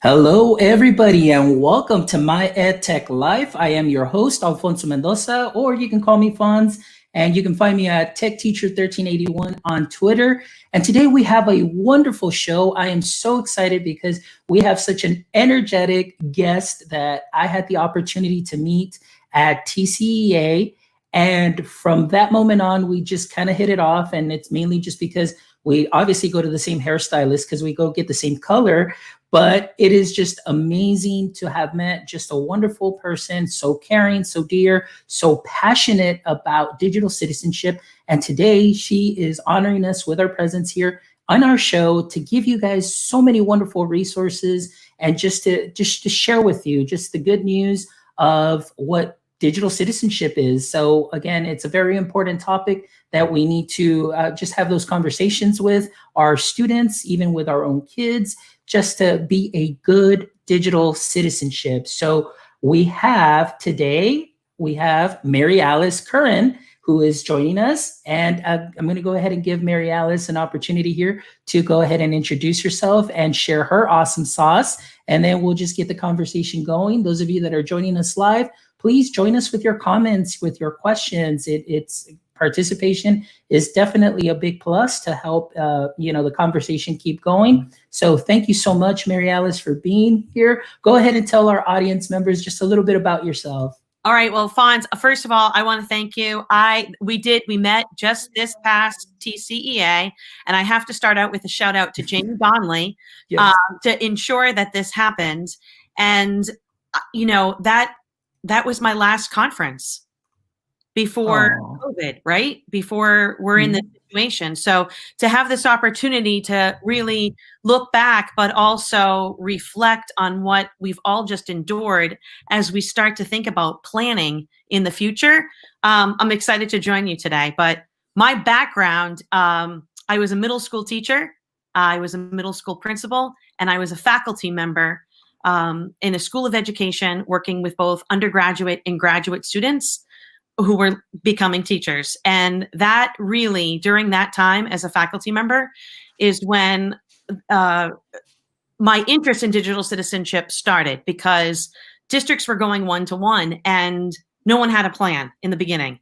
Hello, everybody, and welcome to my EdTech Life. I am your host, Alfonso Mendoza, or you can call me Fonz, and you can find me at TechTeacher1381 on Twitter. And today we have a wonderful show. I am so excited because we have such an energetic guest that I had the opportunity to meet at TCEA. And from that moment on, we just kind of hit it off. And it's mainly just because we obviously go to the same hairstylist because we go get the same color. But it is just amazing to have met just a wonderful person, so caring, so dear, so passionate about digital citizenship. And today she is honoring us with her presence here on our show to give you guys so many wonderful resources and just to share with you just the good news of what digital citizenship is. So again, it's a very important topic that we need to just have those conversations with our students, even with our own kids, just to be a good digital citizenship. So we have Marialice Curran, who is joining us. And I'm going to go ahead and give Marialice an opportunity here to go ahead and introduce herself and share her awesome sauce. And then we'll just get the conversation going. Those of you that are joining us live, please join us with your comments, with your questions. It's participation is definitely a big plus to help the conversation keep going. So thank you so much, Marialice, for being here. Go ahead and tell our audience members just a little bit about yourself. All right. Well, Fonz, first of all, I want to thank you. We met just this past TCEA, and I have to start out with a shout out to Jamie Donnelly Yes. to ensure that this happened. And, that was my last conference before COVID, right? Before we're in this situation. So to have this opportunity to really look back, but also reflect on what we've all just endured as we start to think about planning in the future, I'm excited to join you today. But my background, I was a middle school teacher, I was a middle school principal, and I was a faculty member in a school of education working with both undergraduate and graduate students who were becoming teachers. And that really, during that time as a faculty member, is when my interest in digital citizenship started, because districts were going one-to-one and no one had a plan in the beginning,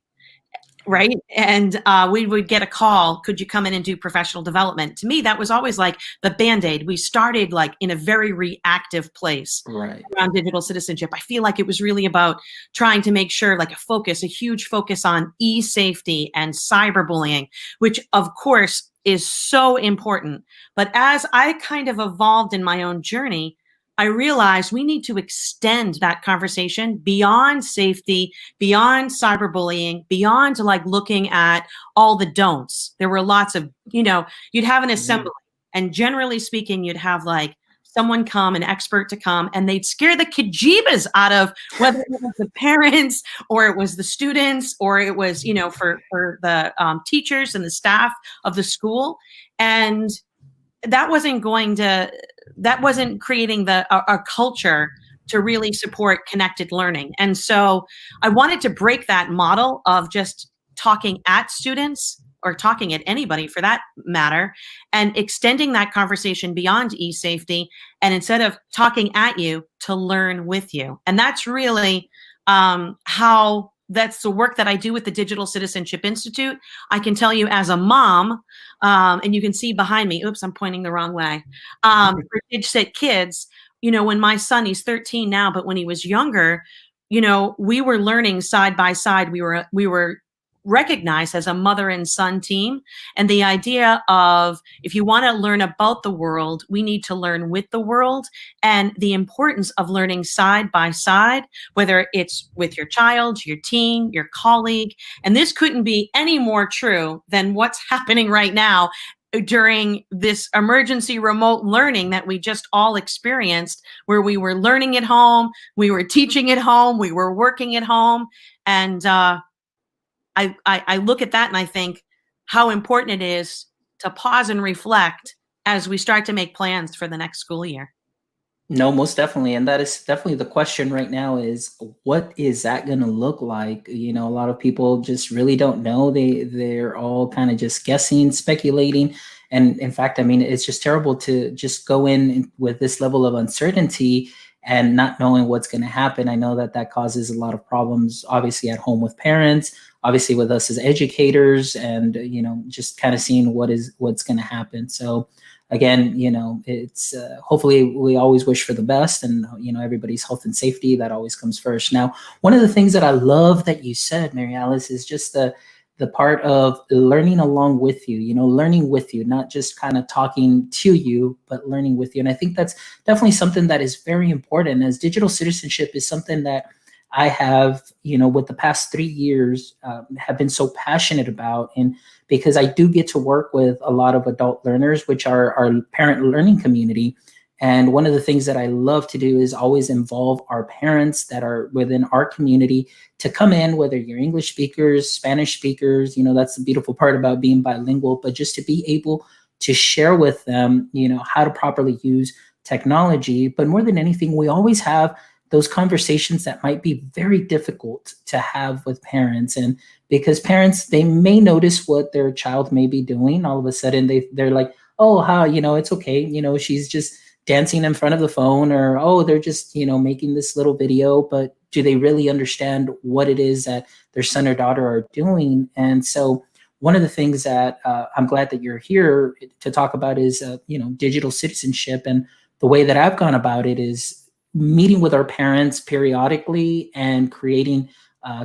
right? And we would get a call, could you come in and do professional development? To me, that was always like the Band-Aid. We started like in a very reactive place around digital citizenship. I feel like it was really about trying to make sure like a huge focus on e-safety and cyberbullying, which of course is so important. But as I kind of evolved in my own journey, I realized we need to extend that conversation beyond safety, beyond cyberbullying, beyond like looking at all the don'ts. There were lots of, you'd have an assembly, and generally speaking, you'd have like someone come, an expert to come, and they'd scare the kajibas out of whether it was the parents or it was the students or it was, for the teachers and the staff of the school. And that wasn't creating a culture to really support connected learning. And so I wanted to break that model of just talking at students or talking at anybody for that matter, and extending that conversation beyond e-safety. And instead of talking at you, to learn with you. And that's really that's the work that I do with the Digital Citizenship Institute. I can tell you as a mom, and you can see behind me, oops, I'm pointing the wrong way, for DigCit Kids, when my son, he's 13 now, but when he was younger, we were learning side by side. We were recognized as a mother and son team. And the idea of, if you want to learn about the world, we need to learn with the world, and the importance of learning side by side, whether it's with your child, your teen, your colleague. And this couldn't be any more true than what's happening right now during this emergency remote learning that we just all experienced, where we were learning at home, we were teaching at home, we were working at home. And I look at that and I think how important it is to pause and reflect as we start to make plans for the next school year. No, most definitely. And that is definitely the question right now is, what is that going to look like? A lot of people just really don't know. They're all kind of just guessing, speculating. And in fact, I mean, it's just terrible to just go in with this level of uncertainty and not knowing what's going to happen. I know that that causes a lot of problems, obviously at home with parents, obviously with us as educators, and just kind of seeing what's going to happen. So again, it's hopefully we always wish for the best, and everybody's health and safety, that always comes first. Now, one of the things that I love that you said, Marialice, is just the part of learning along with you, learning with you, not just kind of talking to you, but learning with you. And I think that's definitely something that is very important, as digital citizenship is something that I have, with the past 3 years, have been so passionate about. And because I do get to work with a lot of adult learners, which are our parent learning community. And one of the things that I love to do is always involve our parents that are within our community to come in, whether you're English speakers, Spanish speakers, that's the beautiful part about being bilingual, but just to be able to share with them, how to properly use technology. But more than anything, we always have those conversations that might be very difficult to have with parents. And because parents, they may notice what their child may be doing. All of a sudden they're like, oh, how, it's okay. She's just dancing in front of the phone, or, oh, they're just, making this little video, but do they really understand what it is that their son or daughter are doing? And so one of the things that I'm glad that you're here to talk about is, digital citizenship. And the way that I've gone about it is meeting with our parents periodically and creating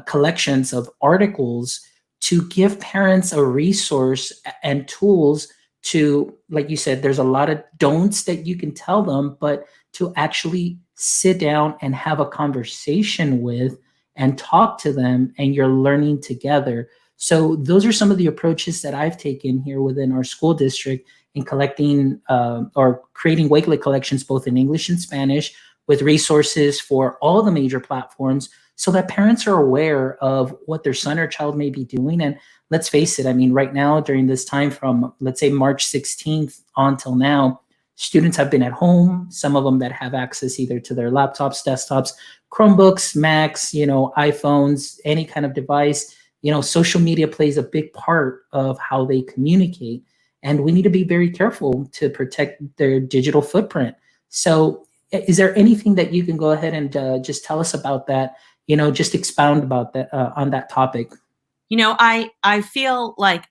collections of articles to give parents a resource and tools to, like you said, there's a lot of don'ts that you can tell them, but to actually sit down and have a conversation with and talk to them, and you're learning together. So those are some of the approaches that I've taken here within our school district in collecting or creating Wakelet collections, both in English and Spanish, with resources for all the major platforms, so that parents are aware of what their son or child may be doing. And let's face it, I mean, right now during this time from, let's say, March 16th on till now, students have been at home, some of them that have access either to their laptops, desktops, Chromebooks, Macs, iPhones, any kind of device. Social media plays a big part of how they communicate. And we need to be very careful to protect their digital footprint. So is there anything that you can go ahead and just tell us about that, just expound about that on that topic? I feel like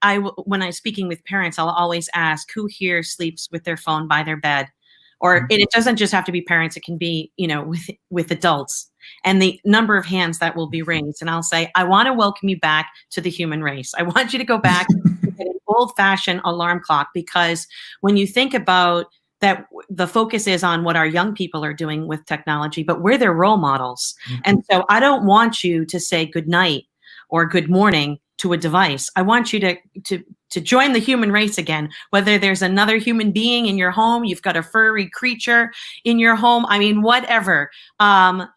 when I'm speaking with parents, I'll always ask, who here sleeps with their phone by their bed? Or and it doesn't just have to be parents, it can be, with adults. And the number of hands that will be raised. And I'll say, I want to welcome you back to the human race. I want you to go back to an old-fashioned alarm clock, because when you think about that, the focus is on what our young people are doing with technology, but we're their role models. Mm-hmm. And so I don't want you to say good night or good morning to a device. I want you to join the human race again, whether there's another human being in your home, you've got a furry creature in your home, I mean, whatever. And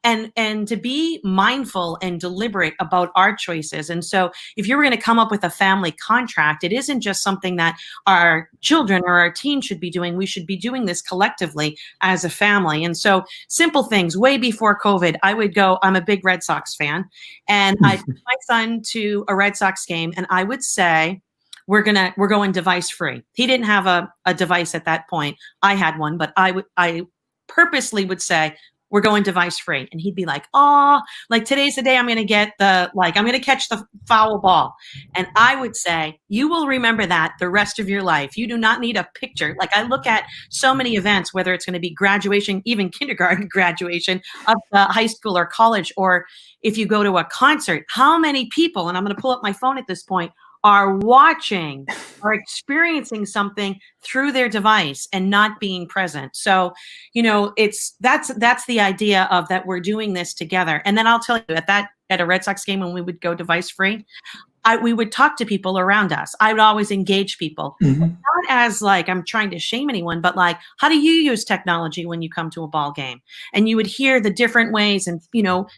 to be mindful and deliberate about our choices. And so if you were going to come up with a family contract, it isn't just something that our children or our teens should be doing. We should be doing this collectively as a family. And so simple things, way before COVID, I would go, I'm a big Red Sox fan, and I'd take my son to a Red Sox game, and I would say, we're going device free. He didn't have a device at that point. I had one, but I purposely would say, we're going device free. And he'd be like, oh, like today's the day I'm going to I'm going to catch the foul ball. And I would say, you will remember that the rest of your life. You do not need a picture. Like, I look at so many events, whether it's going to be graduation, even kindergarten graduation of high school or college, or if you go to a concert, how many people, and I'm going to pull up my phone at this point, are watching, are experiencing something through their device and not being present. So, that's the idea of that we're doing this together. And then I'll tell you, at a Red Sox game, when we would go device free, we would talk to people around us. I would always engage people, not as like I'm trying to shame anyone, but like, how do you use technology when you come to a ball game? And you would hear the different ways. And,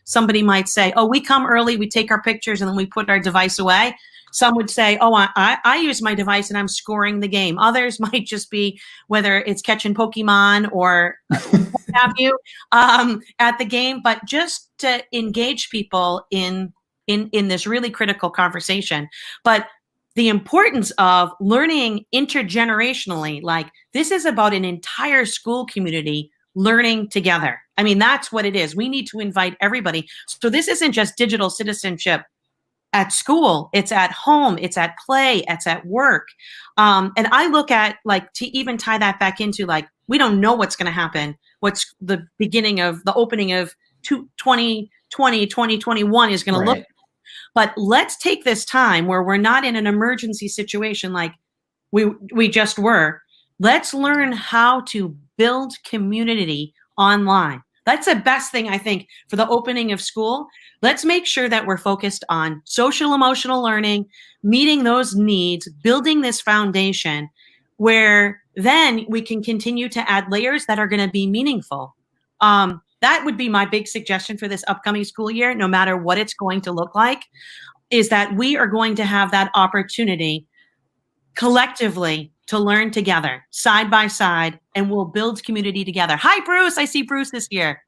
somebody might say, oh, we come early, we take our pictures, and then we put our device away. Some would say, oh, I use my device and I'm scoring the game. Others might just be, whether it's catching Pokemon or what have you, at the game, but just to engage people in this really critical conversation. But the importance of learning intergenerationally. Like, this is about an entire school community learning together. I mean, that's what it is. We need to invite everybody. So this isn't just digital citizenship at school, it's at home, it's at play, it's at work. And I look at, like, to even tie that back into, like, we don't know what's going to happen. What's the beginning of the opening of 2020, 2021 is going to look. But let's take this time where we're not in an emergency situation like we just were. Let's learn how to build community online. That's the best thing, I think, for the opening of school. Let's make sure that we're focused on social emotional learning, meeting those needs, building this foundation where then we can continue to add layers that are going to be meaningful. That would be my big suggestion for this upcoming school year, no matter what it's going to look like, is that we are going to have that opportunity collectively to learn together, side by side, and we'll build community together. Hi, Bruce. I see Bruce this year.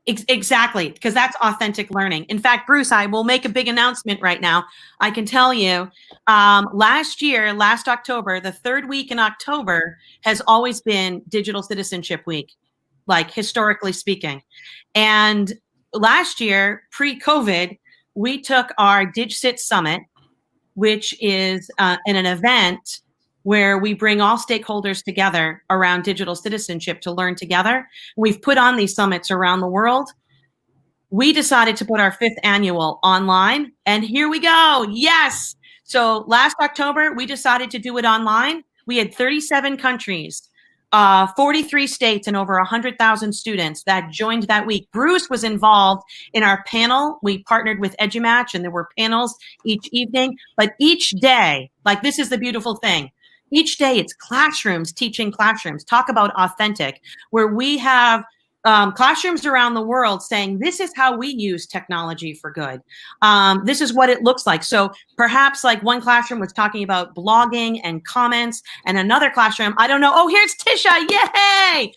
Exactly, because that's authentic learning. In fact, Bruce, I will make a big announcement right now. I can tell you, last October, the third week in October has always been Digital Citizenship Week, like historically speaking. And last year, pre-COVID, we took our DigCit Summit, which is an event where we bring all stakeholders together around digital citizenship to learn together. We've put on these summits around the world. We decided to put our 5th annual online, and here we go. Yes. So last October, we decided to do it online. We had 37 countries, 43 states, and over 100,000 students that joined that week. Bruce was involved in our panel. We partnered with EduMatch, and there were panels each evening. But each day, like, this is the beautiful thing. Each day it's classrooms teaching classrooms. Talk about authentic, where we have classrooms around the world saying, this is how we use technology for good. This is what it looks like. So perhaps, like, one classroom was talking about blogging and comments, and another classroom, I don't know. Oh, here's Tisha. Yay!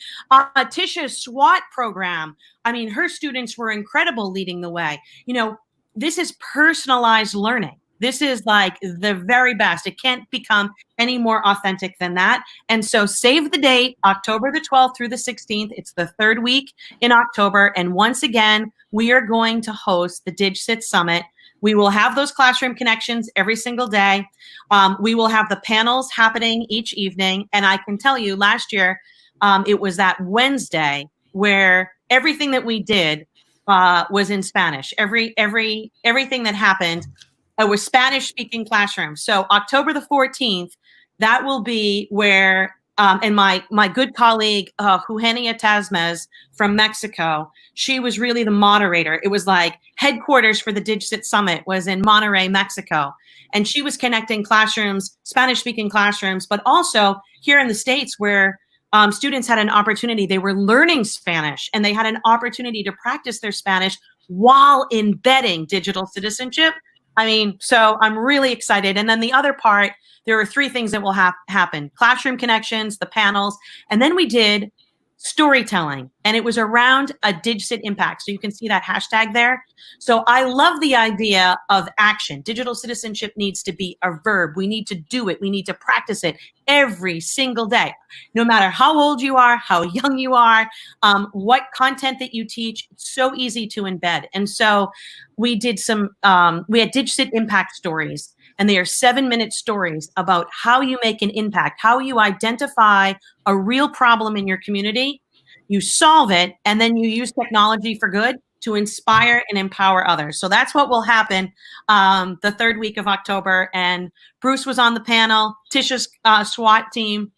Tisha's SWAT program. I mean, her students were incredible leading the way. You know, this is personalized learning. This is like the very best. It can't become any more authentic than that. And so save the date, October the 12th through the 16th. It's the third week in October. And once again, we are going to host the DigCit Summit. We will have those classroom connections every single day. We will have the panels happening each evening. And I can tell you, last year, it was that Wednesday where everything that we did was in Spanish. Everything that happened was Spanish-speaking classrooms. So October the 14th, that will be where, and my good colleague, Eugenia Tasmez from Mexico, she was really the moderator. It was like headquarters for the DigCit Summit was in Monterrey, Mexico. And she was connecting classrooms, Spanish-speaking classrooms, but also here in the States where students had an opportunity. They were learning Spanish, and they had an opportunity to practice their Spanish while embedding digital citizenship. I mean, so I'm really excited. And then the other part, there are 3 things that will happen: classroom connections, the panels, and then we did storytelling, and it was around a DigCit impact. So you can see that hashtag there. So I love the idea of action. Digital citizenship needs to be a verb. We need to do it. We need to practice it every single day, no matter how old you are, how young you are, what content that you teach. It's so easy to embed. And so we did we had DigCit impact stories, and they are 7-minute stories about how you make an impact, how you identify a real problem in your community, you solve it, and then you use technology for good to inspire and empower others. So that's what will happen the third week of October. And Bruce was on the panel. Tisha's SWAT team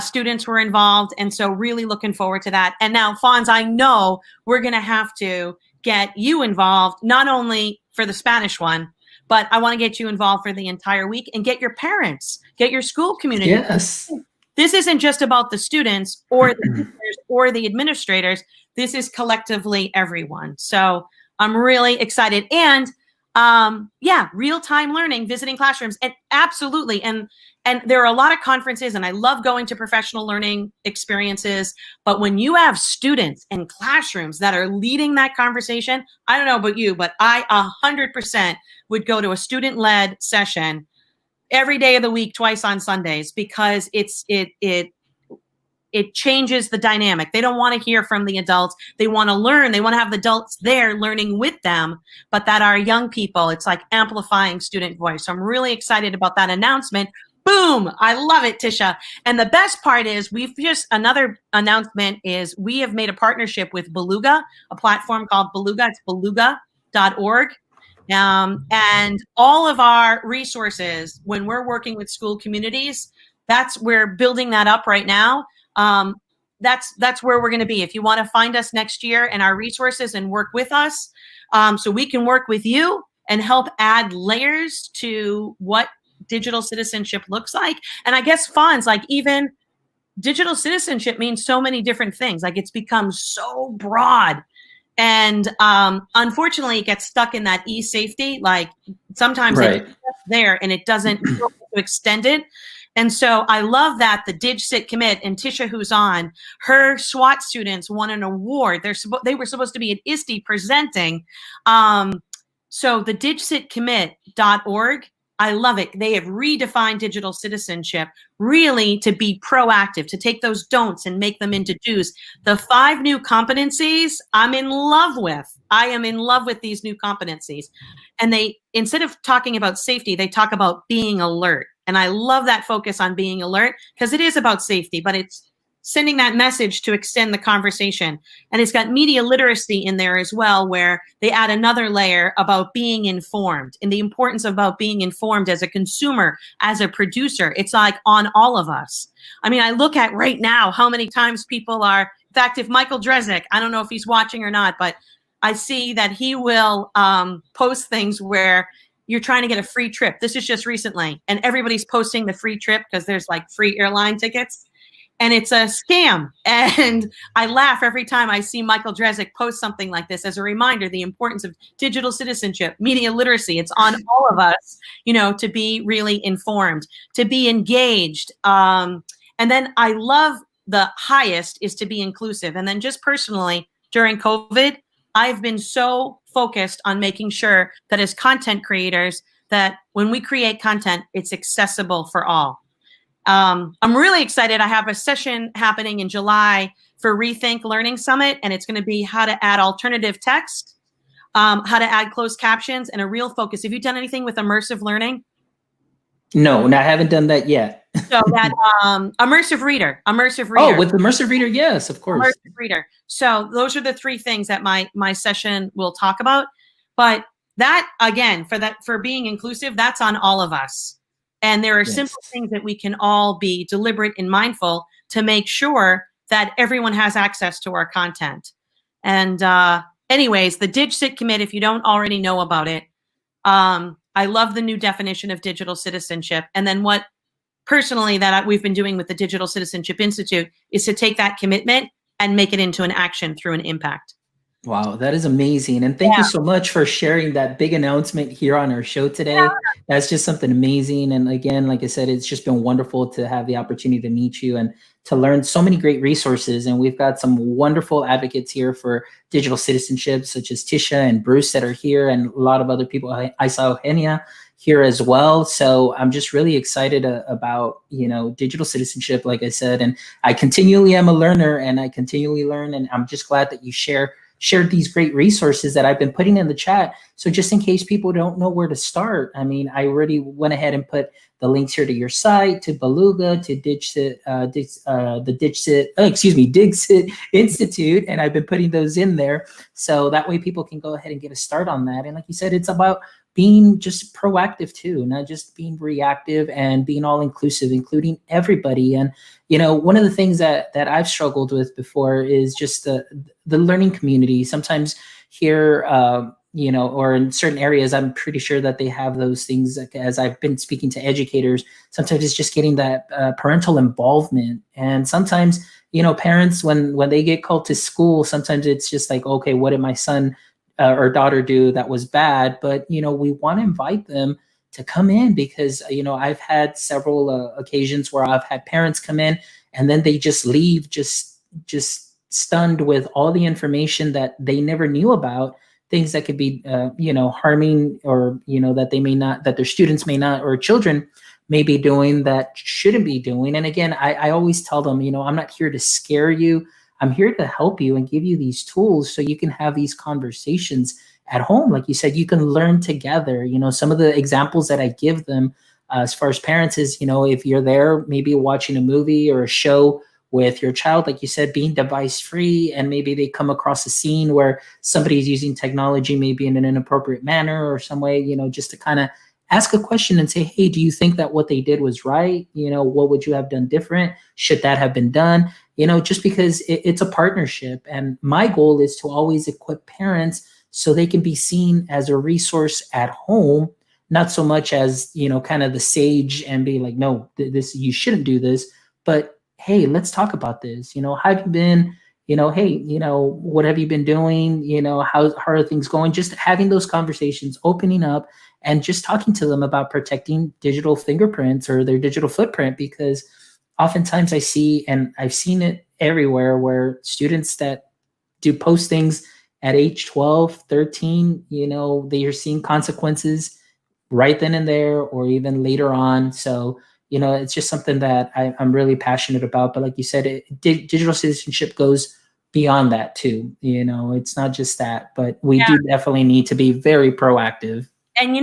students were involved. And so really looking forward to that. And now, Fonz, I know we're going to have to get you involved, not only for the Spanish one, but I want to get you involved for the entire week and get your parents, get your school community. Yes. This isn't just about the students or the teachers or the administrators. This is collectively everyone. So I'm really excited. And yeah, real-time learning, visiting classrooms, and absolutely. And there are a lot of conferences, and I love going to professional learning experiences. But when you have students and classrooms that are leading that conversation, I don't know about you, but I 100% would go to a student-led session every day of the week, twice on Sundays, because it changes the dynamic. They don't want to hear from the adults. They want to learn. They want to have the adults there learning with them, but that our young people, it's like amplifying student voice. So I'm really excited about that announcement. Boom. I love it, Tisha. And the best part is another announcement is we have made a partnership with Beluga, a platform called Beluga. It's beluga.org. And all of our resources, when we're working with school communities, we're building that up right now. That's where we're going to be. If you want to find us next year and our resources and work with us, so we can work with you and help add layers to what digital citizenship looks like. And I guess Fonz, like even digital citizenship means so many different things. Like it's become so broad. And unfortunately, it gets stuck in that e-safety. Like sometimes it's there and it doesn't extend it. And so I love that the DigCit commit and Tisha, who's on, her SWAT students won an award. They were supposed to be at ISTE presenting. So the digcitcommit.org, I love it. They have redefined digital citizenship really to be proactive, to take those don'ts and make them into do's. The 5 new competencies I'm in love with. I am in love with these new competencies. And they, instead of talking about safety, they talk about being alert. And I love that focus on being alert because it is about safety, but it's sending that message to extend the conversation. And it's got media literacy in there as well, where they add another layer about being informed and the importance about being informed as a consumer, as a producer. It's like on all of us. I mean, I look at right now how many times people are, in fact, if Michael Drezick, I don't know if he's watching or not, but I see that he will post things where you're trying to get a free trip. This is just recently. And everybody's posting the free trip because there's like free airline tickets. And it's a scam. And I laugh every time I see Michael Drezick post something like this as a reminder, the importance of digital citizenship, media literacy. It's on all of us, to be really informed, to be engaged. And then I love the highest is to be inclusive. And then just personally, during COVID, I've been so focused on making sure that as content creators, that when we create content, it's accessible for all. I'm really excited. I have a session happening in July for Rethink Learning Summit, and it's going to be how to add alternative text, how to add closed captions, and a real focus. Have you done anything with immersive learning? No, I haven't done that yet. So that immersive reader. Oh, with immersive reader, yes, of course. Immersive reader. So those are the 3 things that my session will talk about. But that, again, for being inclusive, that's on all of us. And there are simple things that we can all be deliberate and mindful to make sure that everyone has access to our content. And anyways, the DigCit commit, if you don't already know about it, I love the new definition of digital citizenship. And then what personally that we've been doing with the Digital Citizenship Institute is to take that commitment and make it into an action through an impact. Wow, that is amazing. And thank you so much for sharing that big announcement here on our show today. That's just something amazing. And again, like I said, it's just been wonderful to have the opportunity to meet you and to learn so many great resources. And we've got some wonderful advocates here for digital citizenship, such as Tisha and Bruce that are here, and a lot of other people. I saw Eugenia here as well. So I'm just really excited about, digital citizenship, like I said, and I continually am a learner and I continually learn. And I'm just glad that you shared these great resources that I've been putting in the chat. So just in case people don't know where to start, I mean, I already went ahead and put the links here to your site, to Beluga, to DigCit, DigCit Institute, and I've been putting those in there. So that way people can go ahead and get a start on that. And like you said, it's about being just proactive too, not just being reactive, and being all inclusive, including everybody. And, one of the things that I've struggled with before is just the learning community. Sometimes here, or in certain areas, I'm pretty sure that they have those things. As I've been speaking to educators, sometimes it's just getting that parental involvement. And sometimes, parents, when they get called to school, sometimes it's just like, okay, what did my son or daughter do that was bad? But, we want to invite them to come in because, I've had several occasions where I've had parents come in and then they just leave just stunned with all the information that they never knew about, things that could be, harming, or, that they may not, that their students may not, or children may be doing that shouldn't be doing. And again, I always tell them, I'm not here to scare you. I'm here to help you and give you these tools so you can have these conversations at home. Like you said, you can learn together. Some of the examples that I give them as far as parents is, if you're there, maybe watching a movie or a show with your child, like you said, being device free, and maybe they come across a scene where somebody's using technology maybe in an inappropriate manner or some way, just to kind of ask a question and say, hey, do you think that what they did was right? What would you have done different? Should that have been done? Just because it's a partnership. And my goal is to always equip parents so they can be seen as a resource at home, not so much as, kind of the sage and be like, no, this, you shouldn't do this, but hey, let's talk about this. How have you been? Hey, what have you been doing? How are things going? Just having those conversations, opening up, and just talking to them about protecting digital fingerprints or their digital footprint, because oftentimes I see, and I've seen it everywhere, where students that do post things at age 12, 13, they are seeing consequences right then and there, or even later on. So, it's just something that I'm really passionate about. But like you said, digital citizenship goes beyond that too. It's not just that, but we do definitely need to be very proactive. And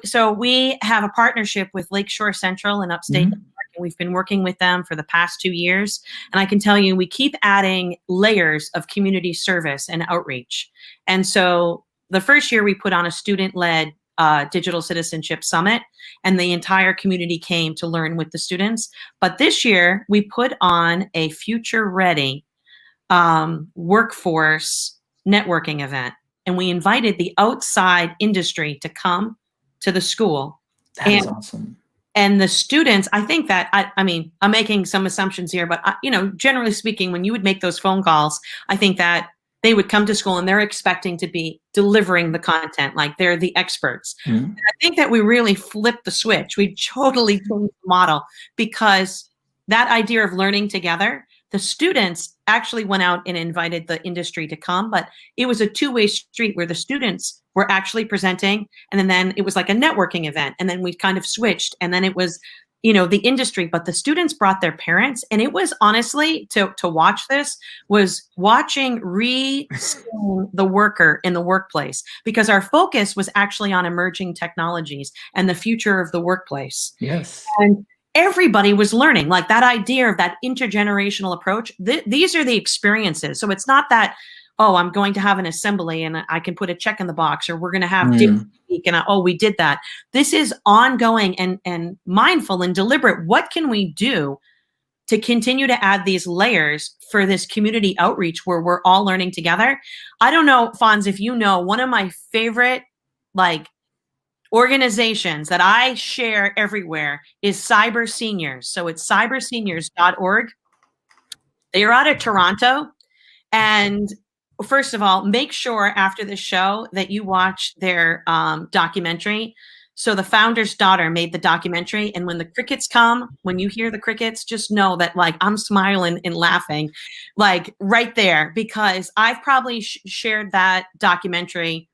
so we have a partnership with Lakeshore Central in upstate New York, and we've been working with them for the past 2 years. And I can tell you, we keep adding layers of community service and outreach. And so the first year we put on a student-led digital citizenship summit, and the entire community came to learn with the students. But this year we put on a future ready workforce networking event, and we invited the outside industry to come to the school. That is awesome. And the students, I think that, I mean, I'm making some assumptions here, but generally speaking, when you would make those phone calls, I think that they would come to school and they're expecting to be delivering the content, like they're the experts. Mm-hmm. And I think that we really flipped the switch. We totally changed the model, because that idea of learning together, the students actually went out and invited the industry to come, but it was a two-way street where the students were actually presenting, and then it was like a networking event, and then we kind of switched, and then it was the industry, but the students brought their parents. And it was honestly, to watch this, was watching re-skilling the worker in the workplace, because our focus was actually on emerging technologies and the future of the workplace. Yes. And everybody was learning, like that idea of that intergenerational approach. These are the experiences. So it's not that, oh, I'm going to have an assembly and I can put a check in the box, or we're going to have dip week and we did that. This is ongoing and mindful and deliberate. What can we do to continue to add these layers for this community outreach where we're all learning together? I don't know, Fonz, if you know, one of my favorite organizations that I share everywhere is Cyber Seniors. So it's cyberseniors.org. They are out of Toronto. And first of all, make sure after the show that you watch their documentary. So the founder's daughter made the documentary, and when the crickets come, when you hear the crickets, just know that I'm smiling and laughing right there, because I've probably shared that documentary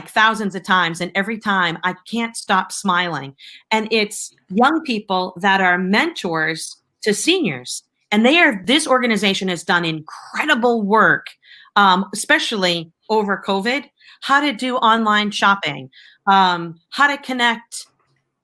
thousands of times, and every time I can't stop smiling. And it's young people that are mentors to seniors, and this organization has done incredible work, especially over COVID, how to do online shopping, how to connect,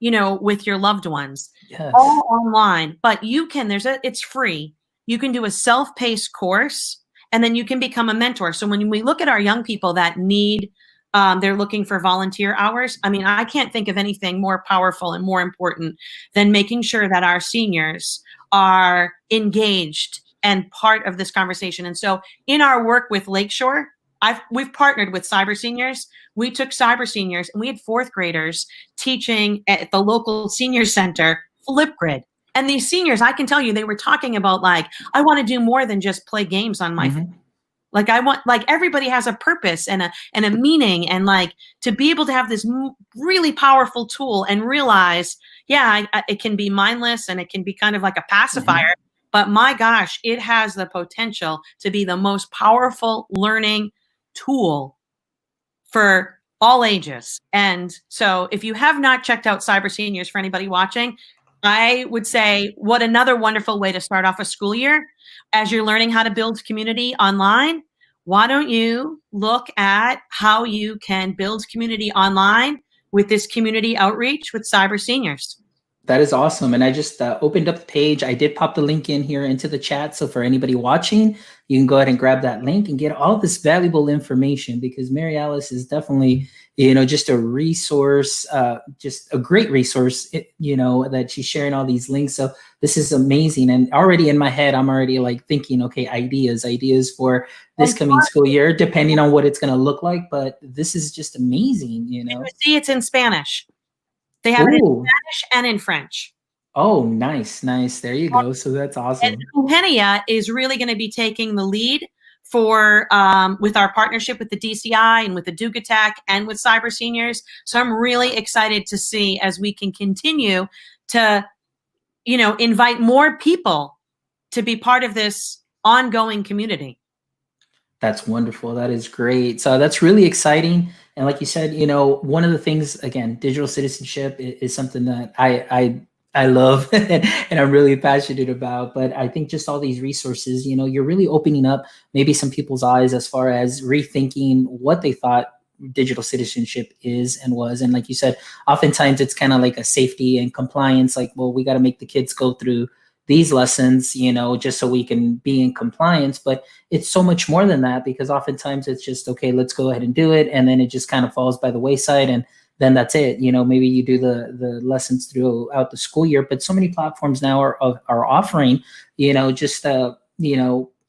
with your loved ones, Yes. All online. But it's free. You can do a self-paced course, and then you can become a mentor. So when we look at our young people that need, they're looking for volunteer hours. I mean, I can't think of anything more powerful and more important than making sure that our seniors are engaged and part of this conversation. And so in our work with Lakeshore, we've partnered with Cyber Seniors. We took Cyber Seniors and we had fourth graders teaching at the local senior center Flipgrid. And these seniors, I can tell you, they were talking about I want to do more than just play games on my phone. I want, everybody has a purpose and a meaning, and to be able to have this really powerful tool and realize, it can be mindless and it can be kind of like a pacifier, but my gosh, it has the potential to be the most powerful learning tool for all ages. And so if you have not checked out Cyber Seniors, for anybody watching, I would say what another wonderful way to start off a school year as you're learning how to build community online. Why don't you look at how you can build community online with this community outreach with Cyber Seniors? That is awesome. And I just opened up the page. I did pop the link in here into the chat. So for anybody watching, you can go ahead and grab that link and get all this valuable information, because Marialice is definitely, just a resource, just a great resource, that she's sharing all these links. So this is amazing. And already in my head, I'm already like thinking, okay, ideas for this coming school year, depending on what it's going to look like. But this is just amazing, See, it's in Spanish. They have it in Spanish and in French. Oh, nice. There you go. So that's awesome. And Eugenia is really going to be taking the lead for with our partnership with the DCI and with the Duke Attack and with Cyber Seniors. So I'm really excited to see as we can continue to, invite more people to be part of this ongoing community. That's wonderful. That is great. So that's really exciting. And like you said, one of the things, again, digital citizenship is something that I love and I'm really passionate about. But I think just all these resources, you're really opening up maybe some people's eyes as far as rethinking what they thought digital citizenship is and was. And like you said, oftentimes it's kind of like a safety and compliance, like, well, we got to make the kids go through these lessons, just so we can be in compliance. But it's so much more than that, because oftentimes it's just, okay, let's go ahead and do it. And then it just kind of falls by the wayside. And then that's it. Maybe you do the lessons throughout the school year, but so many platforms now are offering, just,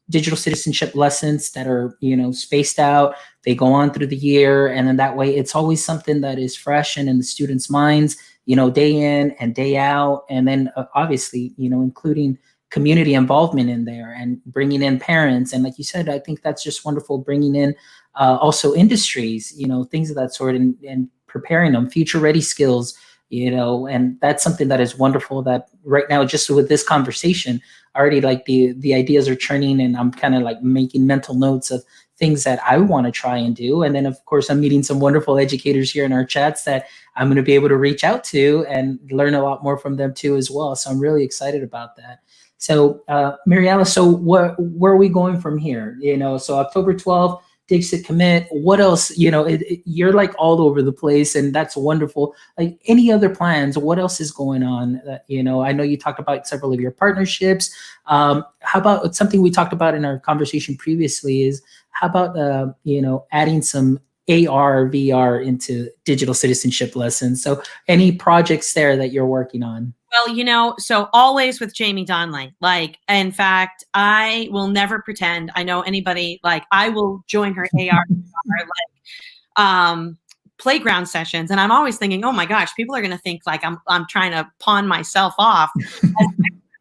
digital citizenship lessons that are, spaced out. They go on through the year. And then that way it's always something that is fresh and in the students' minds, day in and day out. And then obviously, including community involvement in there and bringing in parents. And like you said, I think that's just wonderful, bringing in also industries, things of that sort, and preparing them, future ready skills, and that's something that is wonderful, that right now, just with this conversation, already like the ideas are churning, and I'm kind of like making mental notes of things that I want to try and do. And then of course, I'm meeting some wonderful educators here in our chats that I'm going to be able to reach out to and learn a lot more from them too as well. So I'm really excited about that. So Marialice, so where are we going from here? So October 12th, Dixit commit. What else? You're like all over the place, and that's wonderful. Like, any other plans? What else is going on? I know you talked about several of your partnerships. How about something we talked about in our conversation previously? Is how about adding some AR, VR into digital citizenship lessons? So any projects there that you're working on? Well, so always with Jamie Donnelly, in fact, I will never pretend I know anybody. I will join her AR, playground sessions. And I'm always thinking, oh my gosh, people are going to think I'm trying to pawn myself off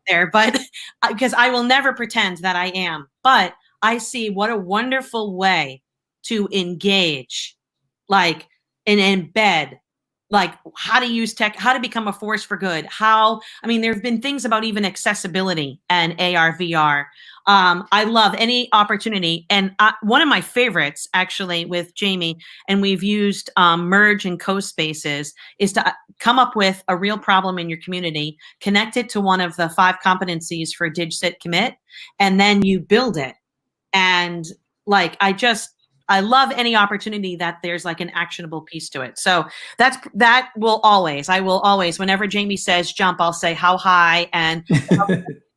there, but because I will never pretend that I am, but I see what a wonderful way to engage, and embed, how to use tech, how to become a force for good. There have been things about even accessibility and AR, VR. I love any opportunity. And one of my favorites actually with Jamie, and we've used Merge and CoSpaces, is to come up with a real problem in your community, connect it to one of the 5 competencies for DigCit Commit, and then you build it. And I love any opportunity that there's an actionable piece to it. So I will always, whenever Jamie says jump, I'll say how high, and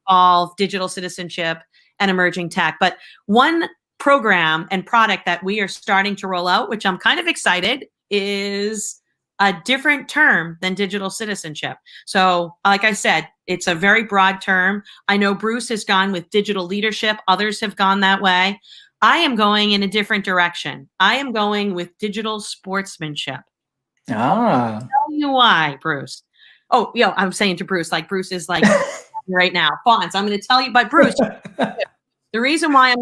involve digital citizenship and emerging tech. But one program and product that we are starting to roll out, which I'm kind of excited, is a different term than digital citizenship. So like I said, it's a very broad term. I know Bruce has gone with digital leadership. Others have gone that way. I am going in a different direction. I am going with digital sportsmanship. I'll tell you why, Bruce. Oh, I'm saying to Bruce, Bruce is right now, fonts. I'm going to tell you, but Bruce, the reason why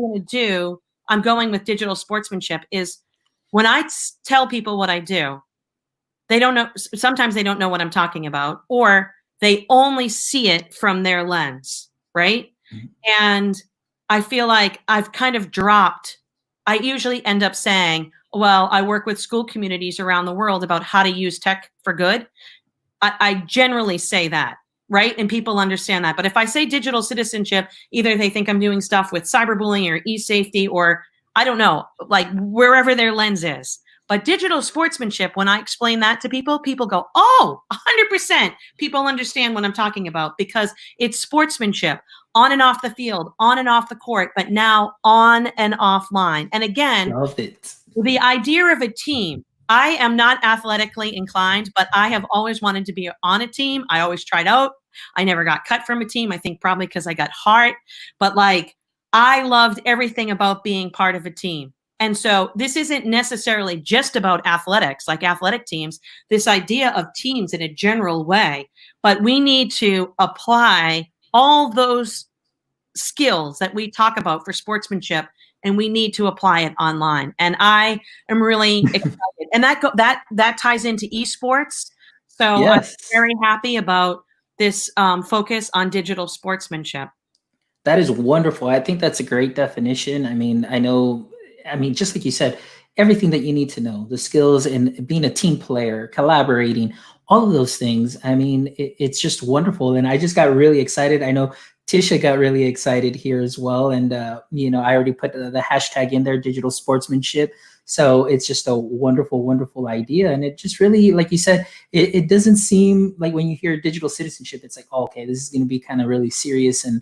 I'm going with digital sportsmanship is when I tell people what I do, they don't know. Sometimes they don't know what I'm talking about, or they only see it from their lens, right? Mm-hmm. And I feel like I've kind of dropped I usually end up saying, well, I work with school communities around the world about how to use tech for good. I generally say that, right? And people understand that. But if I say digital citizenship, either they think I'm doing stuff with cyberbullying or e-safety, or I don't know, like wherever their lens is. But digital sportsmanship, when I explain that to people, people go, oh, 100%. People understand what I'm talking about because it's sportsmanship on and off the field, on and off the court, but now on and offline. And again, Love it. the idea of a team. I am not athletically inclined, but I have always wanted to be on a team. I always tried out. I never got cut from a team. I think probably because I got heart, but like I loved everything about being part of a team. And so this isn't necessarily just about athletics, like athletic teams, this idea of teams in a general way, but we need to apply all those skills that we talk about for sportsmanship, and we need to apply it online. And I am really excited. And that ties into esports. So Yes. I'm very happy about this focus on digital sportsmanship. That is wonderful. I think that's a great definition. I mean, just like you said, everything that you need to know, the skills in being a team player, collaborating, all of those things. I mean, it's just wonderful. And I just got really excited. I know Tisha got really excited here as well. And, I already put the hashtag in there, digital sportsmanship. So it's just a wonderful, wonderful idea. And it just really, like you said, it doesn't seem like when you hear digital citizenship, it's like, oh, okay, this is going to be kind of really serious. And,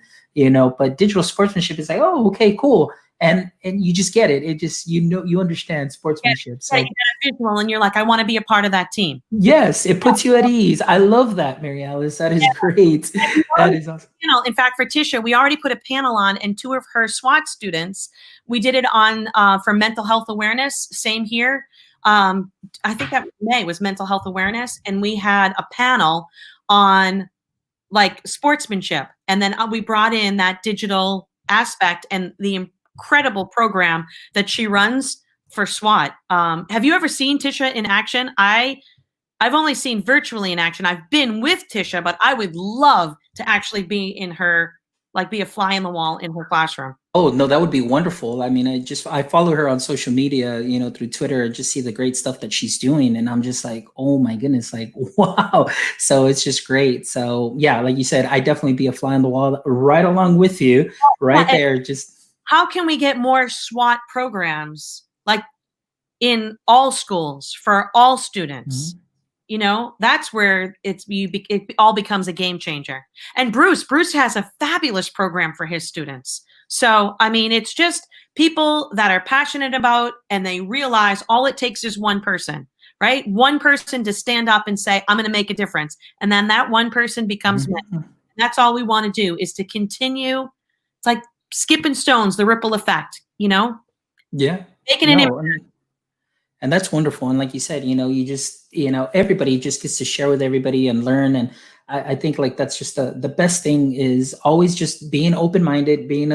but digital sportsmanship is like, oh, okay, cool. And you just get it. It just, you understand sportsmanship. So you get a visual and you're like, I want to be a part of that team. Yes, it puts you at ease. I love that, Marialice. That is great. That is awesome. In fact, for Tisha, we already put a panel on, and 2 of her SWAT students, we did it on for mental health awareness. Same here. I think that May was mental health awareness, and we had a panel on like sportsmanship, and then we brought in that digital aspect and the incredible program that she runs for SWAT. Have you ever seen Tisha in action? I've only seen virtually in action. I've been with Tisha, but I would love to actually be in her, like be a fly in the wall in her classroom. Oh, no, that would be wonderful. I mean, I follow her on social media, through Twitter, and just see the great stuff that she's doing. And I'm just like, oh my goodness, like, wow. So it's just great. So yeah, like you said, I definitely be a fly on the wall right along with you right there. Just how can we get more SWAT programs like in all schools for all students? Mm-hmm. That's where it all becomes a game changer. And Bruce has a fabulous program for his students. So, I mean, it's just people that are passionate about, and they realize all it takes is one person, right? One person to stand up and say, I'm going to make a difference. And then that one person becomes mm-hmm. many. That's all we want to do, is to continue. It's like skipping stones, the ripple effect, Yeah. Making an impact. And that's wonderful. And like you said, you just, everybody just gets to share with everybody and learn. And I think like that's just the best thing is always just being open-minded, being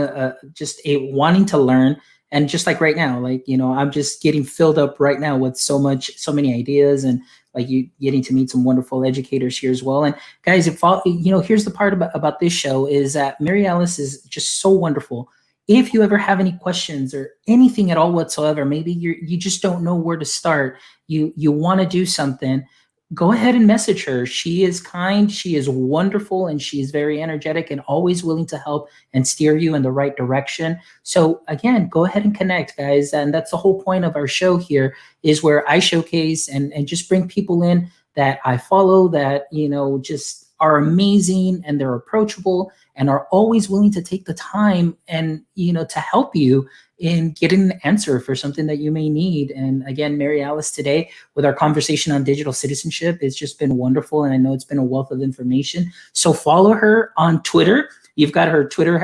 just wanting to learn. And just like right now, like, I'm just getting filled up right now with so many ideas, and like you getting to meet some wonderful educators here as well. And guys, here's the part about this show is that Marialice is just so wonderful. If you ever have any questions or anything at all whatsoever, maybe you just don't know where to start, you want to do something, go ahead and message her. She is kind, she is wonderful, and she is very energetic and always willing to help and steer you in the right direction. So again, go ahead and connect, guys. And that's the whole point of our show here, is where I showcase and just bring people in that I follow that, just are amazing, and they're approachable and are always willing to take the time and, to help you in getting an answer for something that you may need. And again, Marialice today with our conversation on digital citizenship, it's just been wonderful. And I know it's been a wealth of information. So follow her on Twitter. You've got her Twitter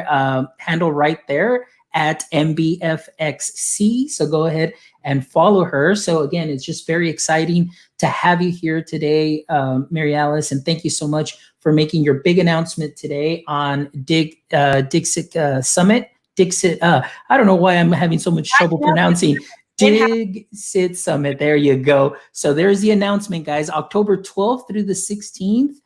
handle right there at MBFXC. So go ahead and follow her. So again, it's just very exciting to have you here today, Marialice, and thank you so much for making your big announcement today on Dixit Summit. Dixit, I don't know why I'm having so much trouble pronouncing. Dixit Summit, there you go. So there's the announcement, guys, October 12th through the 16th,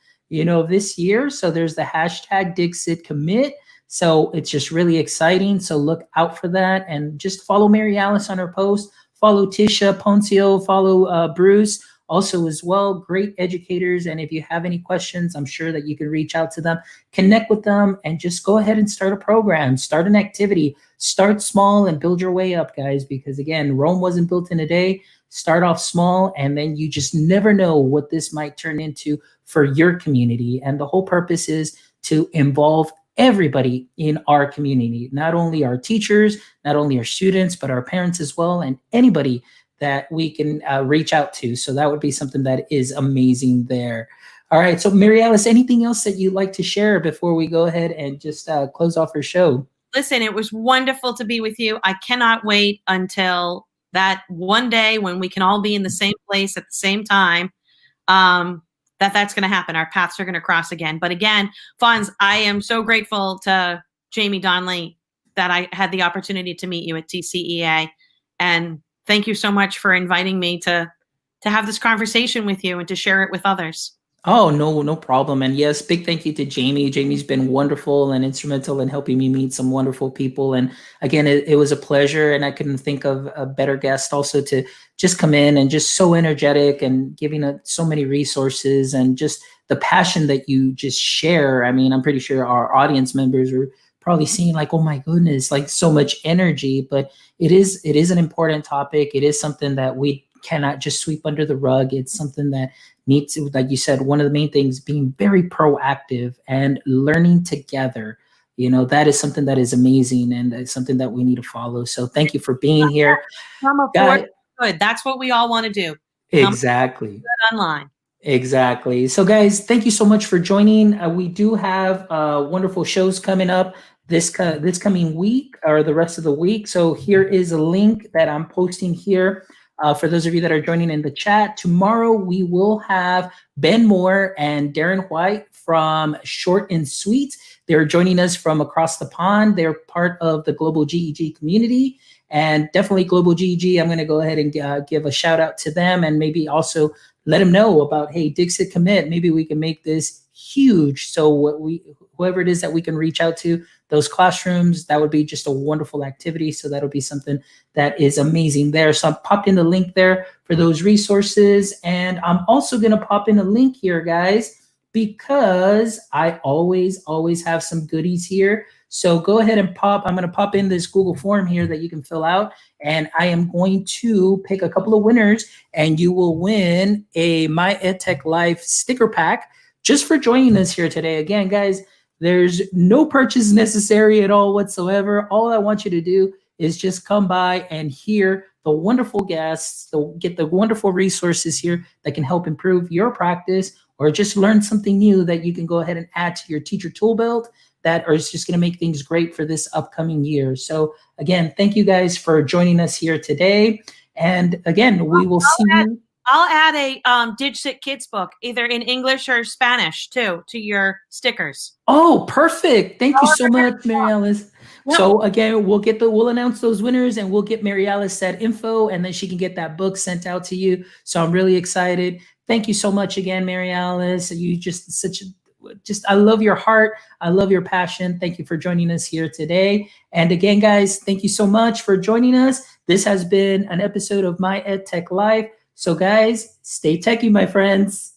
of this year. So there's the hashtag Dixit Commit. So it's just really exciting. So look out for that and just follow Marialice on her post. Follow Tisha Poncio, follow Bruce also as well. Great educators. And if you have any questions, I'm sure that you can reach out to them, connect with them, and just go ahead and start a program, start an activity, start small and build your way up, guys, because again, Rome wasn't built in a day. Start off small, and then you just never know what this might turn into for your community. And the whole purpose is to involve everybody in our community, not only our teachers, not only our students, but our parents as well, and anybody that we can reach out to. So that would be something that is amazing there. All right. So Marialice, anything else that you'd like to share before we go ahead and just close off our show? Listen, it was wonderful to be with you. I cannot wait until that one day when we can all be in the same place at the same time. That's going to happen. Our paths are going to cross again. But again, Fonz, I am so grateful to Jamie Donnelly that I had the opportunity to meet you at TCEA. And thank you so much for inviting me to have this conversation with you and to share it with others. Oh, no problem. And yes, big thank you to Jamie. Jamie's been wonderful and instrumental in helping me meet some wonderful people. And again, it was a pleasure. And I couldn't think of a better guest also to just come in and just so energetic and giving so many resources and just the passion that you just share. I mean, I'm pretty sure our audience members are probably seeing like, oh my goodness, like so much energy. But it is an important topic. It is something that we cannot just sweep under the rug. It's something that needs to, like you said, one of the main things being very proactive and learning together. You know, that is something that is amazing and it's something that we need to follow. So thank you for being here. Good. That's what we all want to do. Exactly. Online. Exactly. So guys, thank you so much for joining. We do have wonderful shows coming up this coming week or the rest of the week. So here is a link that I'm posting here. For those of you that are joining in the chat, tomorrow we will have Ben Moore and Darren White from Short and Sweet. They're joining us from across the pond. They're part of the Global GEG community, and definitely Global GEG. I'm going to go ahead and give a shout out to them and maybe also let them know about, hey, Dixit Commit. Maybe we can make this huge. So whoever it is that we can reach out to, those classrooms, that would be just a wonderful activity. So that'll be something that is amazing there. So I popped in the link there for those resources. And I'm also going to pop in a link here, guys, because I always have some goodies here. So go ahead and I'm going to pop in this Google form here that you can fill out. And I am going to pick a couple of winners and you will win a My EdTech Life sticker pack just for joining us here today. Again, guys, there's no purchase necessary at all whatsoever. All I want you to do is just come by and hear the wonderful guests, get the wonderful resources here that can help improve your practice or just learn something new that you can go ahead and add to your teacher tool belt that is just going to make things great for this upcoming year. So again, thank you guys for joining us here today. And again, we will see you. I'll add a Digsit Kids book, either in English or Spanish, too, to your stickers. Oh, perfect. Thank you so much, Marialice. Yep. So again, we'll announce those winners and we'll get Marialice that info and then she can get that book sent out to you. So I'm really excited. Thank you so much again, Marialice. You I love your heart. I love your passion. Thank you for joining us here today. And again, guys, thank you so much for joining us. This has been an episode of My EdTech Live. So guys, stay techie, my friends.